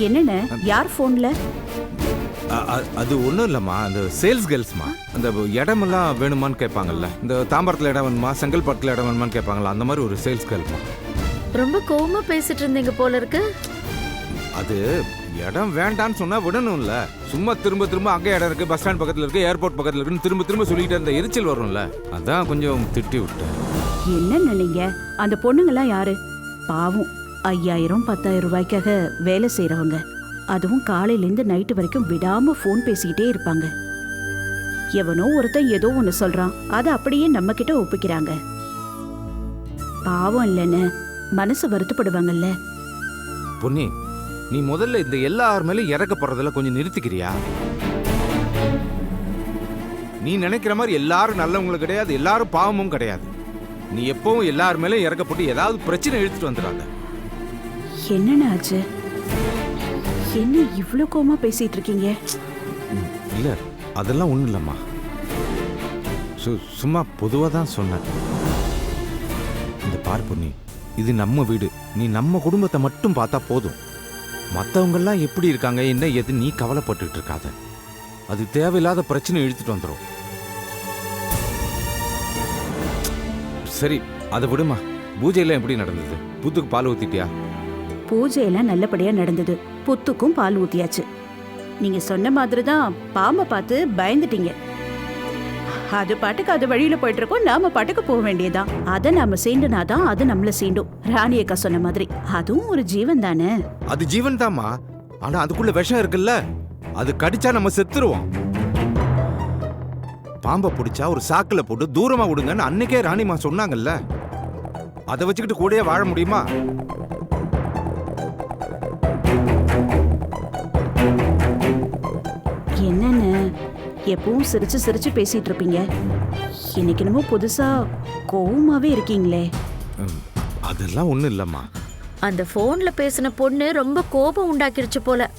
என்னன்னு யார் போன்ல? அது ஒன்றும் இல்லைம்மா, அந்த சேல்ஸ் கேர்ள்ஸ்மா. அந்த இடமெல்லாம் வேணுமான்னு கேட்பாங்கல்ல, இந்த தாம்பரத்தில் இடம் வேணுமா, செங்கல்பட்டில் இடம் வேணுமான்னு கேட்பாங்கல்ல, அந்த மாதிரி ஒரு சேல்ஸ் கேர்ள்மா. ரொம்ப கோவமா பேசிட்டு இருந்தீங்க போல இருக்கு. அது இடம் வேண்டான்னு சொன்னா விடணும்ல. சும்மா திரும்ப திரும்ப அங்கே இடம் இருக்கு, பஸ் ஸ்டாண்ட் பக்கத்தில் இருக்கு, ஏர்போர்ட் பக்கத்தில் இருக்குன்னு திரும்ப திரும்ப சொல்லிட்டு இருந்த எரிச்சல் வரும்ல, அதான் கொஞ்சம் திட்டி விட்டேன். என்ன நீங்க? அந்த பொண்ணுங்கெல்லாம் யாரு? பாவம், 5000 10,000 ரூபாய்க்காக வேலை செய்யறவங்க. அதுவும் காலையிலேருந்து நைட்டு வரைக்கும் விடாம போன் பேசிக்கிட்டே இருப்பாங்க. எவனோ ஒருத்தன் ஏதோ ஒண்ணு சொல்றான், அதை அப்படியே நம்ம கிட்ட ஒப்பிக்கிறாங்க. பாவம் இல்லைன்னு மனசு வருத்தப்படுவாங்கல்ல. பொன்னி, நீ முதல்ல இந்த எல்லார் மேலும் இறக்கப்படுறதுல கொஞ்சம் நிறுத்திக்கிறியா? நீ நினைக்கிற மாதிரி எல்லாரும் நல்லவங்களும் கிடையாது, எல்லாரும் பாவமும் கிடையாது. நீ எப்பவும் எல்லார் மேலும் இறக்கப்பட்டு ஏதாவது பிரச்சனை இழுத்துட்டு வந்துடாத. என்னன்னு ஆச்சு? என்ன இவ்வளவு கோவமா பேசிட்டு இருக்கீங்க? இல்ல, அதெல்லாம் ஒண்ணும் இல்லம்மா. சும்மா பொதுவா தான் சொன்னேன். இந்த பார் பொன்னி, இது நம்ம வீடு. நீ நம்ம குடும்பத்தை மட்டும் பார்த்தா போதும். மற்றவங்கெல்லாம் எப்படி இருக்காங்க என்ன எது நீ கவலைப்பட்டுட்டு இருக்காத. அது தேவையில்லாத பிரச்சனை இழுத்துட்டு வந்துடும். சரி, அதை விடுமா. பூஜையெல்லாம் எப்படி நடந்தது? புத்துக்கு பால் ஊத்திட்டியா? பூஜையெல்லாம் நல்லபடியா நடந்தது. புத்துக்கும் பால் ஊத்தியாச்சு. நீங்க சொன்ன மாதிரிதான் பாம்பை பார்த்து பயந்துட்டீங்க. அது பாட்டுக்கு அது வழியில போயிட்டு இருக்கோம், நாம பாட்டுக்கு போக வேண்டியதான். அதை நாம சீண்டுனாதான் அது நம்மள சீண்டும். ராணி அக்கா சொன்ன மாதிரி அதுவும் ஒரு ஜீவன் தானே. அது ஜீவன் தாமா, ஆனா அதுக்குள்ள விஷம் இருக்குல்ல, அது கடிச்சா நம்ம செத்துருவோம். பாம்பை பிடிச்சா ஒரு சாக்குல போட்டு தூரமா விடுங்கன்னு அன்னைக்கே ராணிமா சொன்னாங்கல்ல. அதை வச்சுக்கிட்டு கூடயே வாழ முடியுமா? என்னன்னு எப்பவும் சிரிச்சு சிரிச்சு பேசிட்டு இருப்பீங்க, இன்னைக்கு என்னமோ புதுசா கோவமாவே இருக்கீங்களே. அதெல்லாம் ஒண்ணும் இல்லம்மா. அந்த போன்ல பேசின பொண்ணு ரொம்ப கோபம் உண்டாக்கிருச்சு போல.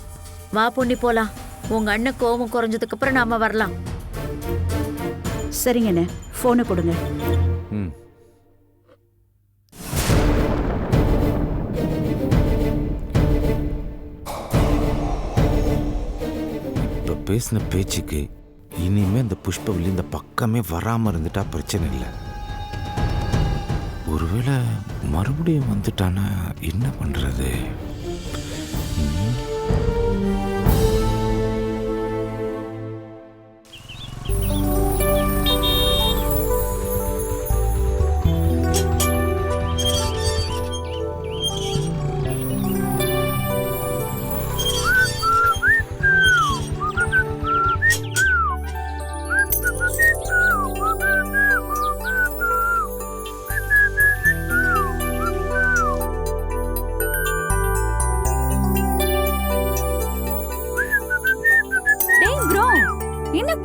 வா பொண்ணி போலாம். உங்க அண்ணன் கோபம் குறைஞ்சதுக்கு அப்புறம் நாம வரலாம். சரிங்கண்ணே, போனை கொடுங்க. இப்ப பேசின பேச்சுக்கு இனிமே இந்த புஷ்பவல்லி இந்த பக்கமே வராம இருந்துட்டா பிரச்சனை இல்லை. ஒருவேளை மறுபடியும் வந்துட்டானா என்ன பண்றது?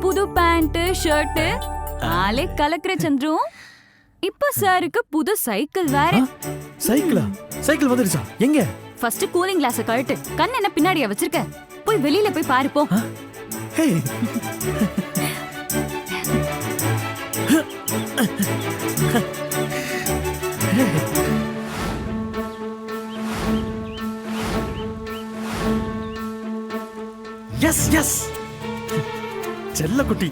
புது பேண்ட் ஷர்ட் ஆளே கலக்குற சந்துரு. இப்ப சாருக்கு புது சைக்கிள் வேற. சைக்கிளா? சைக்கிள் வந்துருச்சா? எங்க? ஃபர்ஸ்ட் கூலிங் கிளாஸ் கழட்டு. கண்ணு என்ன பின்னாடியா வச்சிருக்க? போய் வெளியில போய் பாரு போ. ஹே, எஸ் எஸ் செல்ல குட்டி,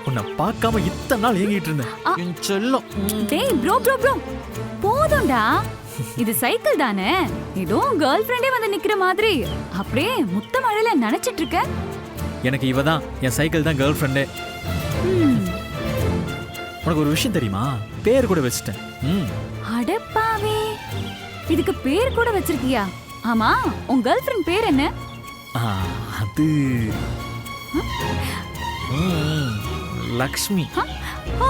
உன்னை பார்க்காம இத்தனை நாள் ஏங்கிட்டு இருந்தேன். என் செல்லம். டேய் ப்ரோ ப்ரோ ப்ரோ, போதும்டா. இது சைக்கிள் தானே, ஏதோ கேர்ள் ஃப்ரெண்டே வந்து நிக்கிற மாதிரி அப்படியே முத்த மழையில நினைச்சிட்டு இருக்க. எனக்கு இவதான் என் சைக்கிள் தான் கேர்ள் ஃப்ரெண்டே. உனக்கு ஒரு விஷயம் தெரியுமா? பேர் கூட வச்சிட்டேன். அடப்பாவே, இதுக்கு பேர் கூட வச்சிருக்கியா? ஆமா, உன் கேர்ள் ஃப்ரெண்ட் பேர் என்ன? அது லக்ஷ்மி. ஓ,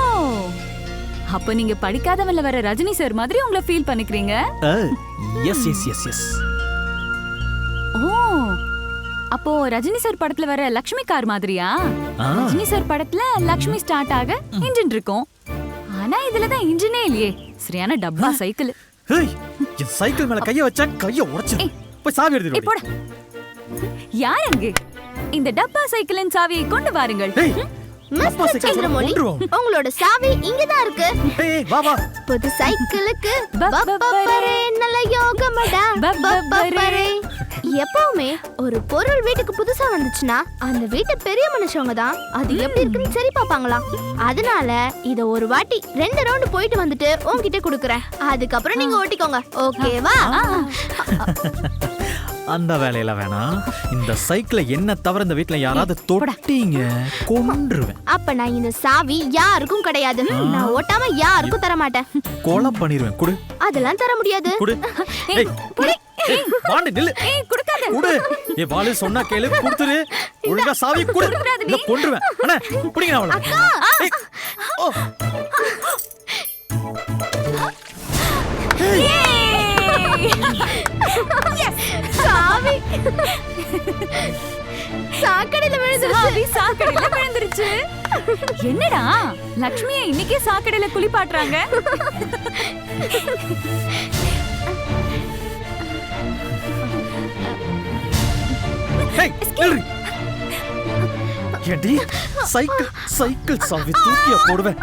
அப்ப நீங்க படிக்காதவன்ல வர ரஜினி சார் மாதிரி உங்களை ஃபீல் பண்ணிக்கிறீங்க. Yes yes yes yes. Oh, அப்போ ரஜினி சார் படத்துல வர லக்ஷ்மி கார் மாதிரியா? ரஜினி சார் படத்துல லக்ஷ்மி ஸ்டார்ட் ஆக இன்ஜின் இருக்கும், ஆனா இதுல தான் இன்ஜினே இல்லையே. சரியான டப்பா சைக்கிள். ஏய், என் சைக்கிள் மேல கைய வச்சா கைய உடைச்சிரு. போய் சாவி எடுத்து போடா. யார் அங்கே? இந்த டப்பா சைக்கிளின் சாவியை கொண்டு வாருங்கள். மிஸ்டர் சந்திரமௌலி, உங்களோட சாவி இங்கதான் இருக்கு. ஏய் வா வா. புது சைக்கிளுக்கு பப்பப்பரே நல்ல யோகமடா. பப்பப்பரே எப்பவுமே ஒரு பொருள் வீட்டுக்கு புதுசா வந்துச்சுன்னா அந்த வீட்டு பெரிய மனுஷங்க தான் அது எப்படி இருக்குன்னு சரி பாப்பாங்களா. அதனால இத ஒரு வாட்டி 2 ரவுண்ட் போயிட்டு வந்துட்டு உன்கிட்ட குடுக்குறேன். அதுக்கப்புறம் நீங்க ஓட்டிக்கோங்க, ஓகேவா? அந்த வேலையில வேணாம். இந்த சைக்கிளை என்ன தவிர இந்த வீட்ல யாராவது தொட்டீங்க கொன்றுவேன். அப்ப நான் இந்த சாவி யாருக்கும் கிடையாது. நான் ஓட்டாம யாருக்கும் தர மாட்டேன். கொலை பண்ணிடுவேன். குடு. அதெல்லாம் தர முடியாது. குடு. ஏய், ஏய், வாண்டு நில்லு. குடுக்காத. குடு. ஏய், வாளு சொன்னா கேளு, குடுத்துரு. ஒழுங்கா சாவி குடு. இல்ல கொன்றுவேன். அண்ணா, புடிங்க அவள. ஏய். ஓ. சாவி சாக்கடையில விழுந்துருச்சு. என்னடா லக்ஷ்மியை இன்னைக்கே சாக்கடையில குளிப்பாட்டுறாங்க? ஏய், நில்லு. ஏண்டி சைக்கிள் சாவி தூக்கியா போடுவேன்?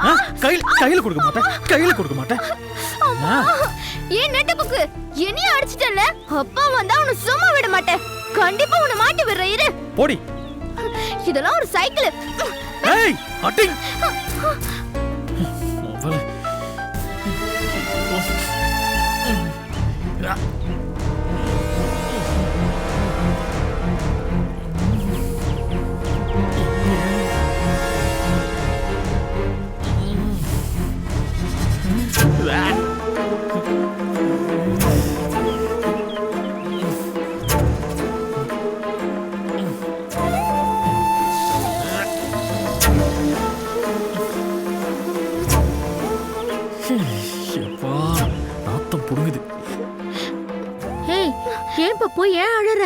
கையில கொடுக்க மாட்டேன். ஏன் நெட்ட புக்கு என்னைய அடிச்சிட்டல? அப்பா வந்தா உன்னை சும்மா விட மாட்டேன். கண்டிப்பா உன்னை மாட்டி விடுற இரு. போடி. இதெல்லாம் ஒரு சைக்கிள். ஏய், அட்டிங். அவளே. போய் ஏன் அழற?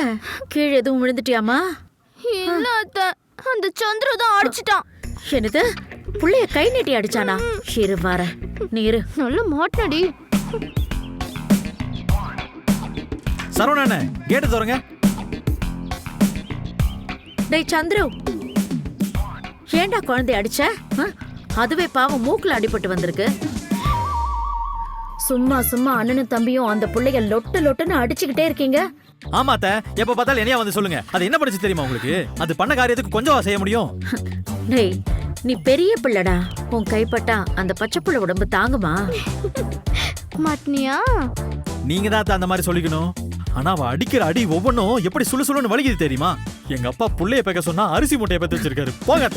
கீழே எதுவும் விழுந்துட்டியாமா? இல்ல அத்தை, அந்த சந்திர தான் அடிச்சிட்டான். என்னது? புள்ளைய கை நீட்டி அடிச்சானா? இரு வர. நீரு நல்ல மாட்டடி. சரவணனே, கேட்டு தரங்க. டேய் சந்திரு, ஏன்டா குழந்தை அடிச்ச? அதுவே பாவம் மூக்குல அடிபட்டு வந்திருக்கு. சும்மா அண்ணனும் தம்பியும் அந்த புள்ளைய லொட்டுன்னு அடிச்சுக்கிட்டே இருக்கீங்க. ஆமாத்த, எப்ப பார்த்தாலும் என்னையா வந்து சொல்லுங்க. அது என்ன படிச்சு தெரியுமா உங்களுக்கு? அது பண்ண காரியத்துக்கு கொஞ்சம் செய்ய முடியும். டேய், நீ பெரிய பிள்ளடா. உன் கைப்பட்டா அந்த பச்சை புள்ள உடம்பு தாங்குமா? மாட்னியா? நீங்க தான் அந்த மாதிரி சொல்லிக்கணும். ஆனா அவ அடிக்கிற அடி ஒவ்வொன்னும் எப்படி சுளுன்னு வலிக்குது தெரியுமா? எங்க அப்பா புள்ளைய பேக்க சொன்னா அரிசி மூட்டையை பத்தி வச்சிருக்காரு. போங்க.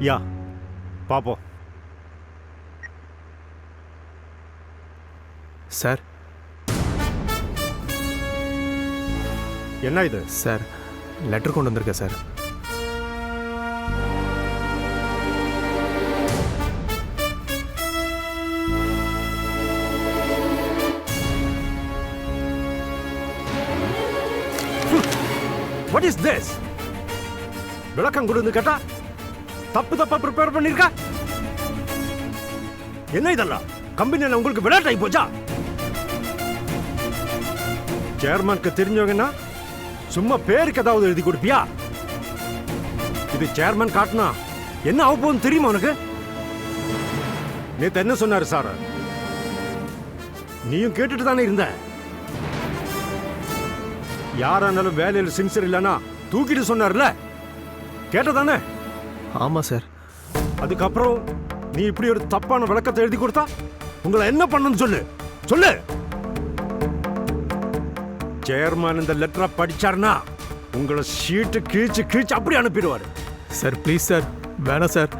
யா பாப்போம். சார், என்ன இது? சார் லெட்டர் கொண்டு வந்திருக்கேன் சார். What is this? விளக்கம் கொடுத்து கேட்டா தப்பா ப்ரிப்பேர் பண்ணிருக்கா? என்ன இதெல்லாம்? கம்பெனில உங்களுக்கு விளையாட்டாய் போச்சா? சேர்மனுக்கு தெரிஞ்சவங்கன்னா சும்மா பேருக்கு ஏதாவது எழுதி கொடுப்பியா? இது சேர்மன் காட்டினா என்ன ஆக போகுதுன்னு தெரியுமா உனக்கு? நேத்து என்ன சொன்னாரு சார்? நீயும் கேட்டுட்டு தானே இருந்த. யாரானாலும் வேலையில் சின்சியர் இல்லைன்னா தூக்கிட்டு சொன்னார்ல, கேட்டதானே? ஆமா சார். அதுக்கப்புறம் நீ இப்படி ஒரு தப்பான விளக்கத்தை எழுதி கொடுத்தா உங்களை என்ன பண்ணணும்னு சொல்லு. சேர்மன் இந்த லெட்டரை படிச்சாருன்னா உங்களை ஷீட்டு கீழ்ச்சி அப்படி அனுப்பிடுவாரு. சார் ப்ளீஸ் சார், வேணாம் சார்.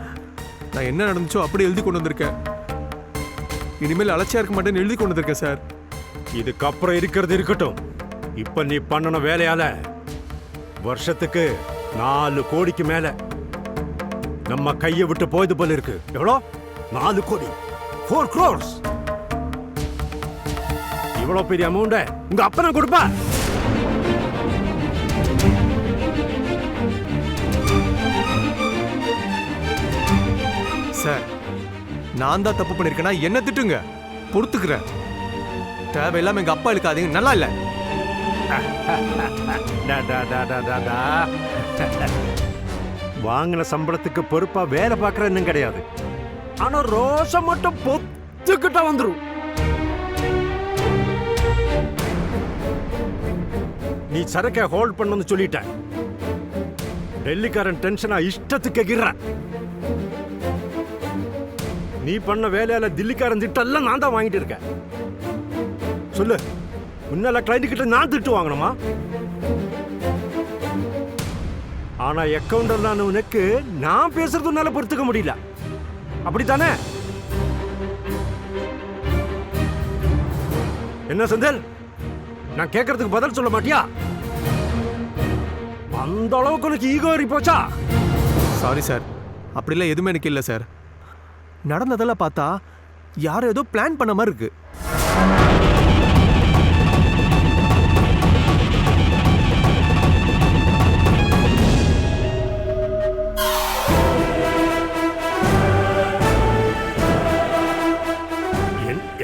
நான் என்ன நடந்துச்சோ அப்படி எழுதி கொண்டு வந்திருக்கேன். இனிமேல் அலட்சியா இருக்க மாட்டேன்னு எழுதி கொண்டு வந்திருக்கேன் சார். இதுக்கப்புறம் இருக்கிறது இருக்கட்டும். இப்ப நீ பண்ணன வேலையால வருஷத்துக்கு 4 கோடிக்கு மேல நம்ம கையை விட்டு போயது போல இருக்கு. எவ்வளோ? 4 கோடி, 4 crores. இவ்வளவு பெரிய அமௌண்ட உங்க அப்பா கொடுப்பா? சார், நான் தான் தப்பு பண்ணிருக்கேன்னா என்ன திட்டுங்க, பொறுத்துக்கிறேன். தேவையில்லாம எங்க அப்பா இழுக்காதீங்க, நல்லா இல்ல. வாங்கின சம்பளத்துக்கு பொறுப்பா வேலை பார்க்கறன்னு கிடையாது. ஆனா ரோஷம் மட்டும் பொத்துக்கிட்ட வந்துரும். நீ சரக்கை ஹோல்ட் பண்ணணும்னு சொல்லிட்ட. டெல்லிக்காரன் டென்ஷனா இஷ்டத்துக்கு எகிறான். நீ பண்ண வேலையால தில்லிக்காரன் திட்டெல்லாம் நான் தான் வாங்கிட்டு இருக்கேன். சொல்லு, முன்னால கிளைண்ட் கிட்ட நான் திட்டு வாங்கணுமா? ஆனா அக்கௌண்டன்ட் உனக்கு நான் பேசுறதுனால பொறுத்துக்க முடியல, அப்படித்தானே? என்ன செந்தில், நான் கேட்கறதுக்கு பதில் சொல்ல மாட்டியா? அந்த அளவுக்கு உனக்கு ஈகோ ஏறி போச்சா? சாரி சார், அப்படிலாம் எதுவுமே எனக்கு இல்லை சார். நடந்ததெல்லாம் பார்த்தா யாரோ ஏதோ பிளான் பண்ண மாதிரி இருக்கு.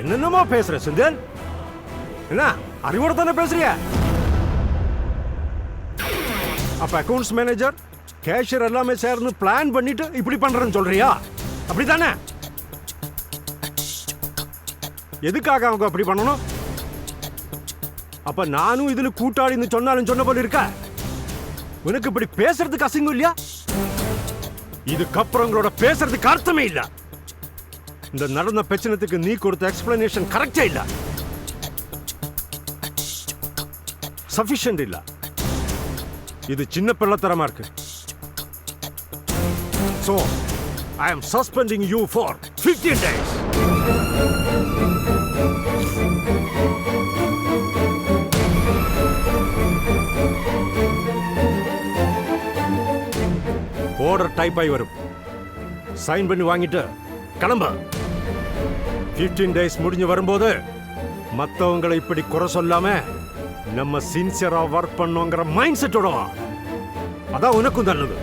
என்னென்னமா பேசுற செந்தில்? என்ன அறிவோட தானே பேசுறிய? அப்ப அக்கவுண்ட்ஸ் மேனேஜர், கேஷியர் எல்லாமே சேர்ந்து பிளான் பண்ணிட்டு இப்படி பண்றேன்னு சொல்றியா? அப்படித்தானே? எதுக்காக அவங்க அப்படி பண்ணணும்? அப்ப நானும் இதுல கூட்டாளின்னு சொன்னாலும் சொன்ன போல இருக்க. உனக்கு இப்படி பேசுறதுக்கு அசிங்கம் இல்லையா? இதுக்கப்புறம் உங்களோட பேசுறதுக்கு அர்த்தமே இல்ல. இந்த நடந்த பிரச்சனைக்கு நீ கொடுத்த எக்ஸ்பிளனேஷன் கரெக்டே இல்ல, சஃபிஷியன்ட் இல்ல. இது சின்ன பிள்ளைத்தனமா இருக்கு. So, I am suspending you for 15 days. Order type ஆகி வரும். சைன் பண்ணி வாங்கிட்டு கிளம்ப. 15 days முடிஞ்சு வரும்போது மற்றவங்களை இப்படி குறை சொல்லாம நம்ம சின்சியரா ஒர்க் பண்ணுங்கிற மைண்ட் செட்டோட வா. அதான் உனக்கும் நல்லது,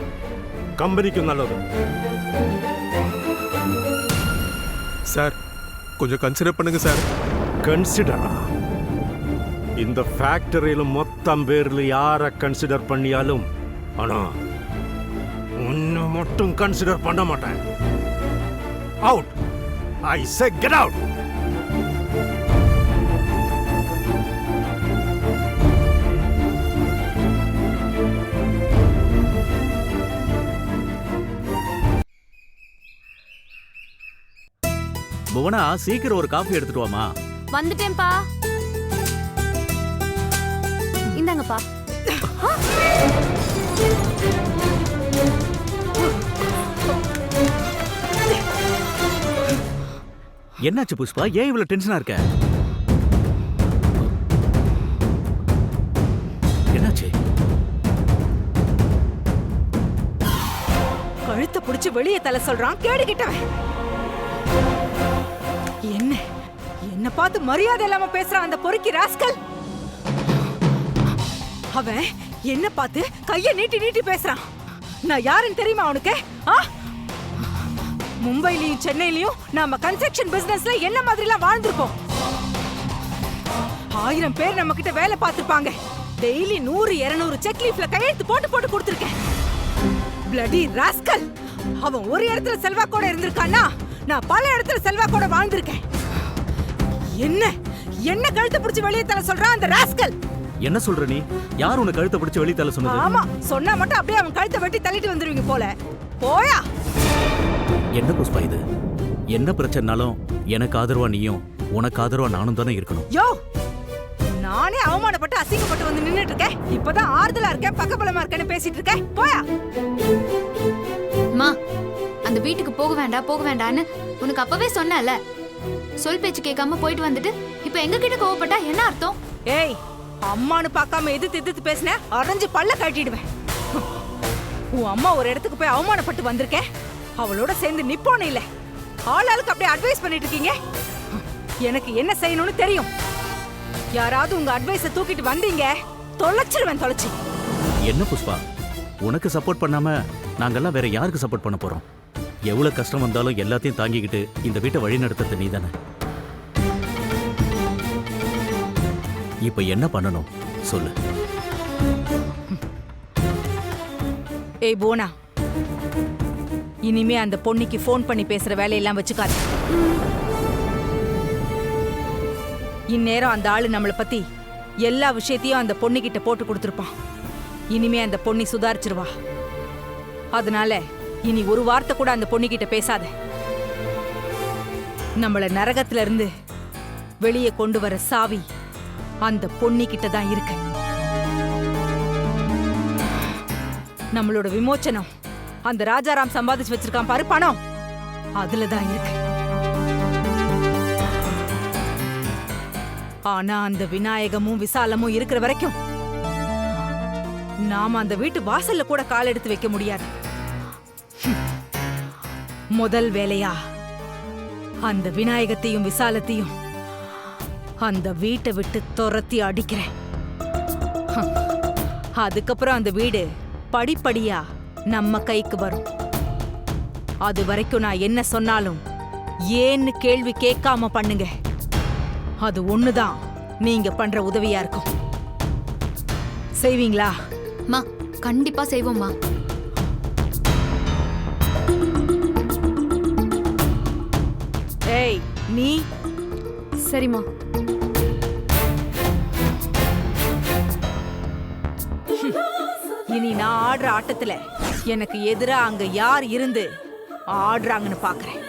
கம்பெனிக்கும் நல்லது. சார் கொஞ்சம் கன்சிடர் பண்ணுங்க சார். கன்சிடரா? இந்த ஃபேக்டரியில மொத்தம் பேர்ல யார கன்சிடர் பண்ணியாலும், ஆனா உன்னை மட்டும் கன்சிடர் பண்ண மாட்டேன். அவுட். ஐ சே கெட் அவுட். புவனா, சீக்கிரம் ஒரு காஃபி எடுத்துட்டு வாமா. வந்துட்டேன்பா. இந்தாங்கப்பா. என்னாச்சு புஷ்பா, ஏன் இவ்வளவு டென்ஷனா இருக்க? என்னாச்சு? கழுத்தை புடிச்சு வெளியே தலை சொல்றான் கேடுகிட்டவன். என்ன பார்த்து மரியாதை இல்லாம பேசுறான் அந்த பொறுக்கி ராஸ்கல். அவன் என்ன பார்த்து கைய நீட்டி நீட்டி பேசுறான். நான் யாருன்னு தெரியுமா அவனுக்கு? மும்பைலயும் சென்னையிலயும் நாம கன்ஸ்ட்ரக்ஷன் பிசினஸ்ல என்ன மாதிரி எல்லாம் வாழ்ந்திருப்போம். 1000 பேர் நம்ம கிட்ட வேலை பார்த்திருப்பாங்க. டெய்லி 100-200 செக் லீஃப்ல கையெழுத்து போட்டு போட்டு கொடுத்திருக்கேன். Bloody rascal. அவன் ஒரு இடத்துல செல்வாக்கோட இருந்திருக்கானா, நான் பல இடத்துல செல்வாக்கோட வாழ்ந்திருக்கேன். என்ன கழுத்தை பிடிச்சு வெளியே தள்ள சொல்றான் அந்த ராஸ்கல்? என்ன சொல்ற நீ? யார் உன்னை கழுத்தை பிடிச்சு வெளியே தள்ள சொன்னது? ஆமா, சொன்னா மட்டும் அப்படியே அவன் கழுத்தை வெட்டி தள்ளிட்டு வந்துருவீங்க போல. போயா. என்ன புஷ்பா இது? என்ன பிரச்சனைனாலும் எனக்கு ஆதரவா நீயும், உனக்கு ஆதரவா நானும் தானே இருக்கணும். யோ, நானே அவமானப்பட்டு அசிங்கப்பட்டு வந்து நின்னுட்டு இருக்கேன். இப்பதான் ஆறுதலா இருக்கேன், பக்கபலமா இருக்கேன்னு பேசிட்டு இருக்கேன். போயா. அம்மா, அந்த வீட்டுக்கு போக வேண்டான்னு உனக்கு அப்பவே சொன்னல. சொல் பேச்சு கேட்காம போயிட்டு வந்துட்டு இப்ப எங்க கிட்ட கோவப்பட்டா என்ன அர்த்தம்? ஏய், அம்மானு பார்க்காம எதிர்த்து பேசின அரைஞ்சு பல்ல கட்டிடுவேன். உன் அம்மா ஒரு இடத்துக்கு போய் அவமானப்பட்டு வந்திருக்கேன், அவளோட சேர்ந்து நிப்போன்னு இல்ல. ஆளாளுக்கு அப்படியே அட்வைஸ் பண்ணிட்டு இருக்கீங்க. எனக்கு என்ன செய்யணும்னு தெரியும். யாராவது உங்க அட்வைஸை தூக்கிட்டு வந்தீங்க, தொலைச்சிருவேன் தொலைச்சி. என்ன புஷ்பா, உனக்கு சப்போர்ட் பண்ணாம நாங்கெல்லாம் வேற யாருக்கு சப்போர்ட் பண்ண போறோம்? எவ்வளவு கஷ்டம் வந்தாலும் எல்லாத்தையும் தாங்கிக்கிட்டு இந்த வீட்டை வழி நடத்துறது நீ தானே. இப்ப என்ன பண்ணணும் சொல்லு. ஏய் போனா, இனிமே அந்த பொண்ணுக்கு ஃபோன் பண்ணி பேசுற வேலையெல்லாம் வச்சுக்காது. இந்நேரம் அந்த ஆளு நம்மளை பத்தி எல்லா விஷயத்தையும் அந்த பொண்ணுகிட்ட போட்டு கொடுத்துருப்பான். இனிமே அந்த பொண்ணி சுதாரிச்சிருவா. அதனால இனி ஒரு வார்த்தை கூட அந்த பொண்ணுகிட்ட பேசாத. நம்மள நரகத்துல இருந்து வெளியே கொண்டு வர சாவி அந்த பொண்ணிக்கிட்ட தான் இருக்கு. நம்மளோட விமோச்சனம் அந்த ராஜாராம் சம்பாதிச்சு வச்சிருக்கான் பாரு பணம், அதுலதான் இருக்கு. ஆனா அந்த விநாயகமும் விசாலமும் இருக்கிற வரைக்கும் நாம அந்த வீட்டு வாசல்ல கூட கால் எடுத்து வைக்க முடியாது. முதல் வேலையா அந்த விநாயகத்தையும் விசாலத்தையும் அந்த வீட்டை விட்டு துரத்தி அடிக்கிறேன். அதுக்கப்புறம் அந்த வீடு படிப்படியா நம்ம கைக்கு வரும். அது வரைக்கும் நான் என்ன சொன்னாலும் ஏன்னு கேள்வி கேட்காம பண்ணுங்க. அது ஒண்ணுதான் நீங்க பண்ற உதவியா இருக்கும். செய்வீங்களா? மா கண்டிப்பா செய்வோம்மா. ஏய் நீ சரிம்மா. இனி நான் ஆடுற ஆட்டத்துல எனக்கு எதிரா அங்க யார் இருந்து ஆடுறாங்கன்னு பாக்குறேன்.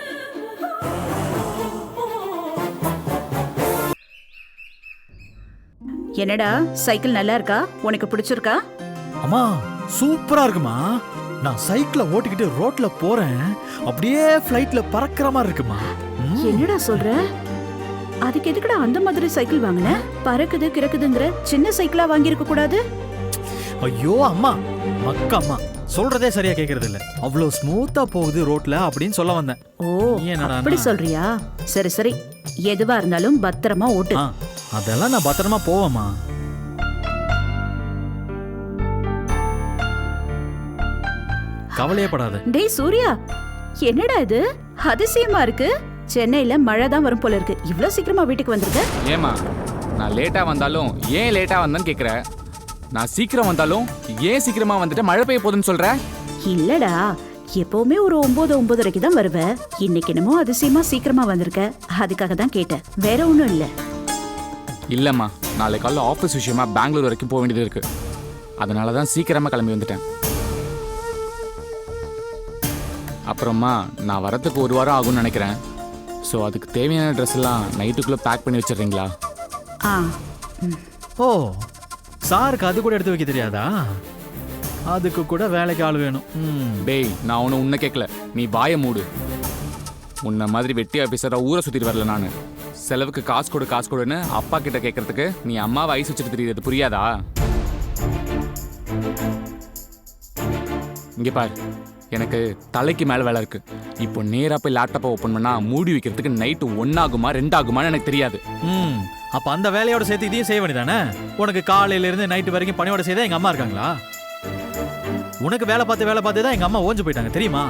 என்னடா சைக்கிள் நல்லா இருக்கா? உனக்கு பிடிச்சிருக்கா? அம்மா சூப்பரா இருக்குமா. நான் சைக்கிளை ஓட்டிக்கிட்டு ரோட்ல போறேன், அப்படியே ஃப்ளைட்ல பறக்கிற மாதிரி இருக்குமா. என்னடா சொல்ற? அதுக்கு எதுக்குடா அந்த மாதிரி சைக்கிள் வாங்கின? பறக்குது கிறக்குதுங்கிற சின்ன சைக்கிளா வாங்கி இருக்க கூடாது? ஐயோ அம்மா, மக்கம்மா சொல்றதே சரியா கேக்குறது இல்ல. அவ்வளவு ஸ்மூத்தா போகுது ரோட்ல அப்படின்னு சொல்ல வந்தேன். ஓ அப்படி சொல்றியா? சரி சரி, எதுவா இருந்தாலும் பத்திரமா ஓட்டு. அதெல்லாம் நான் பத்திரமா போவேம்மா. கவலையே படாத. டேய் சூர்யா, என்னடா இது அதிசயமா இருக்கு. சென்னையில மழை தான் வரும் போல இருக்கு. இவ்வளவு சீக்கிரமா வீட்டுக்கு வந்திருக்க? ஏமா நான் லேட்டா வந்தாலும் ஏன் லேட்டா வந்தேன்னு கேக்குற? நான் சீக்கிரம் வந்தாலும் ஏன் சீக்கிரமா வந்துட்டு மழை பெய்ய போகுதுன்னு சொல்ற? இல்லடா, எப்பவுமே ஒரு 9:30 தான் வருவ. இன்னைக்கு என்னமோ அதிசயமா சீக்கிரமா வந்திருக்க, அதுக்காக தான் கேட்டேன். வேற ஒண்ணும் இல்ல. இல்லம்மா, நாளை காலைல ஆஃபீஸ் விஷயமா பெங்களூர் வரைக்கும் போக வேண்டியது இருக்கு. அதனால தான் சீக்கிரமா கிளம்பி வந்துட்டேன். அப்புறமா நான் வரத்துக்கு 1 வாரம் ஆகும்னு நினைக்கிறேன். ஸோ அதுக்கு தேவையான ட்ரெஸ் எல்லாம் நைட்டுக்குள்ளே பேக் பண்ணி வச்சிடுறீங்களா? ஓ, சாருக்கு அது கூட எடுத்து வைக்க தெரியாதா? அதுக்கு கூட வேலைக்கு ஆள் வேணும். டேய், நான் ஒன்று உன்னை கேட்கல, நீ வாயை மூடு. உன்னை மாதிரி வெட்டி ஆஃபீஸராக ஊரை சுற்றிட்டு வரல நான். செலவுக்கு காசு கொடுன்னு அப்பா கிட்ட கேட்கறதுக்கு நீ அம்மாவை ஐஸ் வச்சுட்டு தெரியுது, புரியாதா? இங்கே பாரு, எனக்கு தலைக்கு மேலே வேலை இருக்கு. இப்போ நேராக போய் லேப்டாப்பை ஓப்பன் பண்ணா மூடி வைக்கிறதுக்கு நைட்டு 1 ஆகுமா 2 ஆகுமான்னு எனக்கு தெரியாது. அப்போ அந்த வேலையோட சேர்த்து இதையும் செய்ய வேண்டியதானே? உனக்கு காலையிலேருந்து நைட்டு வரைக்கும் பணியோட செய்தா எங்கள் அம்மா இருக்காங்களா? உனக்கு வேலை பார்த்து தான் எங்கள் அம்மா ஓஞ்சு போயிட்டாங்க தெரியுமா?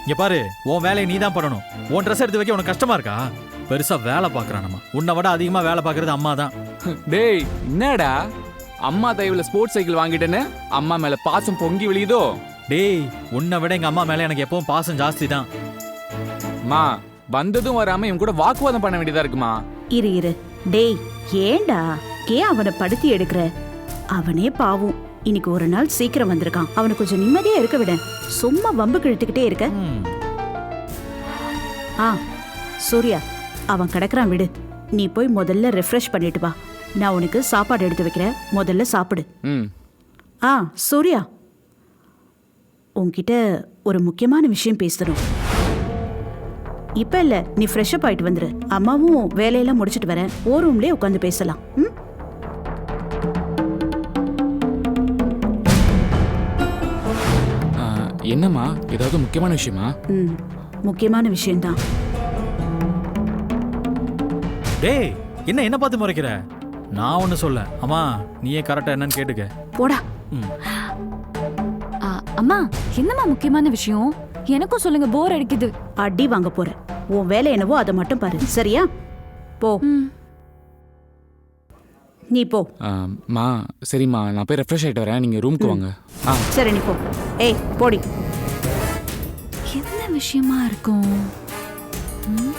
இங்கே பாரு, உன் வேலையை நீ தான் பண்ணணும். உன் ட்ரெஸ் எடுத்து வைக்க உனக்கு கஷ்டமா இருக்கா? பெருசா வேலை பார்க்குறானம்மா. உன்னை விட அதிகமாக வேலை பார்க்கறது அம்மா தான். டேய், என்னடா அம்மா தயவுல ஸ்போர்ட்ஸ் சைக்கிள் வாங்கிட்டேன்னு அம்மா மேல பாசம் பொங்கி விழியுதோ? டேய், உன்னை விட எங்க அம்மா மேல எனக்கு எப்பவும் பாசம் ஜாஸ்தி தான். மா, வந்ததும் வராம இவன் கூட வாக்குவாதம் பண்ண வேண்டியதா இருக்குமா? இரு. டேய், ஏண்டா ஏன் அவனை படுத்தி எடுக்கிற? அவனே பாவம், இன்னைக்கு ஒரு நாள் சீக்கிரம் வந்திருக்கான். அவனை கொஞ்சம் நிம்மதியா இருக்க விட. சும்மா வம்பு கிழத்துக்கிட்டே இருக்க. சூர்யா, அவன் கிடக்குறான் விடு. நீ போய் முதல்ல ரெஃப்ரெஷ் பண்ணிட்டு வா. நான் உனக்கு சாப்பாடு எடுத்து வைக்கிறேன், முதல்ல சாப்பிடு. சூர்யா, உன்கிட்ட ஒரு முக்கியமான விஷயம் பேசணும். இப்ப இல்ல, நீ ஃப்ரெஷ் அப் ஆயிட்டு வந்துரு. அம்மாவும் வேலையெல்லாம் முடிச்சிட்டு வரேன். ஓ ரூம்லயே உட்காந்து பேசலாம். என்னம்மா, ஏதாவது முக்கியமான விஷயமா? முக்கியமான விஷயம்தான். டேய், என்ன பார்த்து முறைக்கிற? நான் ஒண்ணு சொல்ல. அம்மா, நீயே கரெக்டா என்னன்னு கேட்டுக்க. போடா. அம்மா, என்னம்மா முக்கியமான விஷயம்? எனக்கும் சொல்லுங்க, போர் அடிக்குது. அடி வாங்க போற. உன் வேலை என்னவோ அதை மட்டும் பாரு, சரியா? போ. நீ போ. மா, சரிம்மா, நான் போய் ரெஃப்ரெஷ் ஆயிட்டு வரேன். நீங்க ரூமுக்கு வாங்க. சரி, நீ போ. ஏய், போடி. விஷயமா இருக்கும்? ம்?